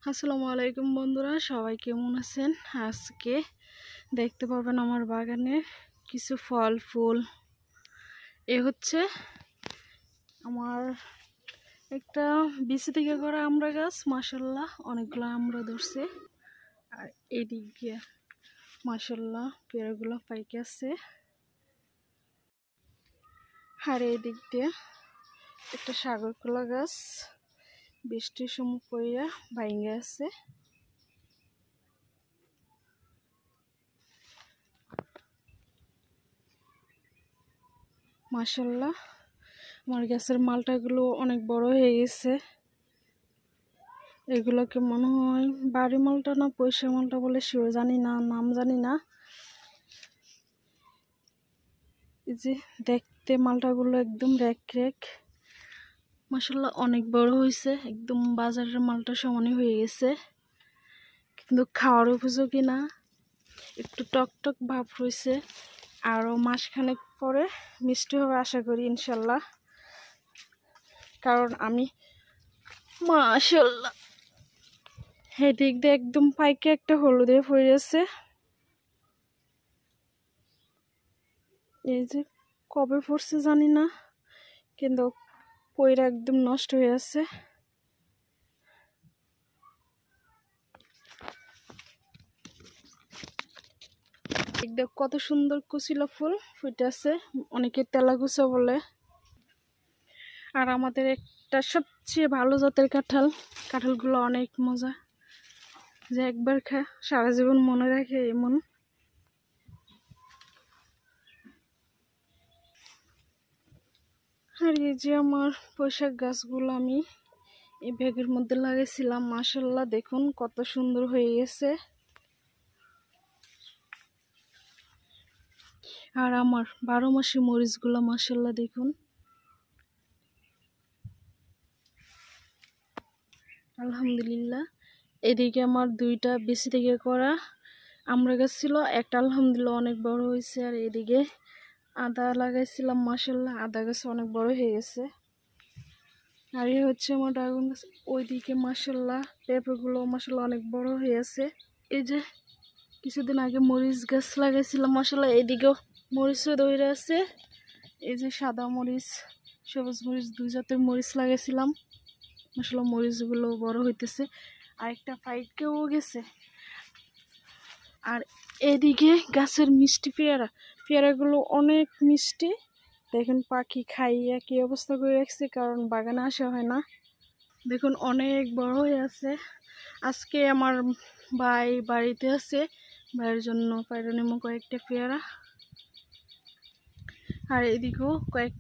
আসসালামু আলাইকুম বন্ধুরা, সবাই কেমন আছেন? আজকে দেখতে পাবেন আমার বাগানে কিছু ফল ফুল। এ হচ্ছে আমার একটা বিচি থেকে করা আমড়া গাছ। মাশাআল্লাহ অনেকগুলো আমড়া ধরছে। আর এদিক দিয়ে মাশাআল্লাহ পেয়ারাগুলো পাইকে আছে। আর এদিক দিয়ে একটা সাগর কলা গাছ বৃষ্টির সময় পড়িয়া ভাঙ্গে আছে। মাশাআল্লাহ আমার গাছের মালটাগুলো অনেক বড় হয়ে গেছে। এগুলোকে মনে হয় বাড়ি মালটা না পয়সা মালটা বলে শিওর জানি না, নাম জানি না। এই যে দেখতে মালটাগুলো একদম রেক রেক। মাশাআল্লাহ অনেক বড় হয়েছে, একদম বাজারের মালটা সমানই হয়ে গেছে, কিন্তু খাওয়ার উপযোগী না। একটু টক টক ভাব হয়েছে। আরও মাসখানেক পরে মিষ্টি হবে আশা করি ইনশাল্লাহ। কারণ আমি মাশাআল্লাহ এদিক দিয়ে একদম পাইকে একটা হলুদে পড়ে আছে। এই যে কবে পড়ছে জানি না, কিন্তু পইরা একদম নষ্ট হয়ে আছে। কত সুন্দর কুচিলা ফুল ফুটে আছে, অনেকে তেলাকুচা বলে। আর আমাদের একটা সবচেয়ে ভালো জাতের কাঁঠালগুলো অনেক মজা, যে একবার খা সারা জীবন মনে রাখে এমন। আর এই যে আমার পোশাক গাছগুলো আমি এই ব্যাগের মধ্যে লাগাইছিলাম, মাশাআল্লাহ দেখুন কত সুন্দর হয়ে গেছে। আর আমার 12 মাসি মরিচগুলো মাশাআল্লাহ দেখুন। আলহামদুলিল্লাহ। এদিকে আমার দুইটা বেশি থেকে করা আমড়া গাছ ছিল, একটা আলহামদুলিল্লাহ অনেক বড় হয়েছে। আর এদিকে আদা লাগাইছিলাম, মাশাআল্লাহ আদা গাছ অনেক বড় হয়ে গেছে। আর এই হচ্ছে আমার ড্রাগন গাছ। ওইদিকে মাশাআল্লাহ পেঁপেগুলো মাশাআল্লাহ অনেক বড় হয়ে আছে। এই যে কিছুদিন আগে মরিচ গাছ লাগাইছিলাম, মাশাআল্লাহ এদিকেও মরিচও ধরে আছে। এই যে সাদা মরিচ, সবুজ মরিচ, দুই জাতের মরিচ লাগাইছিলাম, মাশাআল্লাহ মরিচগুলো বড় হইতেছে। আর একটা পাইকেও গেছে। আর এদিকে গাছের মিষ্টি পেয়ারাগুলো অনেক মিষ্টি। দেখুন পাখি খাইয়া কি অবস্থা করে রাখছে, কারণ বাগানে আসা হয় না। দেখুন অনেক বড় হয়ে আছে। আজকে আমার ভাই বাড়িতে আছে, ভাইয়ের জন্য পাইরা নেবো কয়েকটা পেয়ারা। আর এদিকেও কয়েক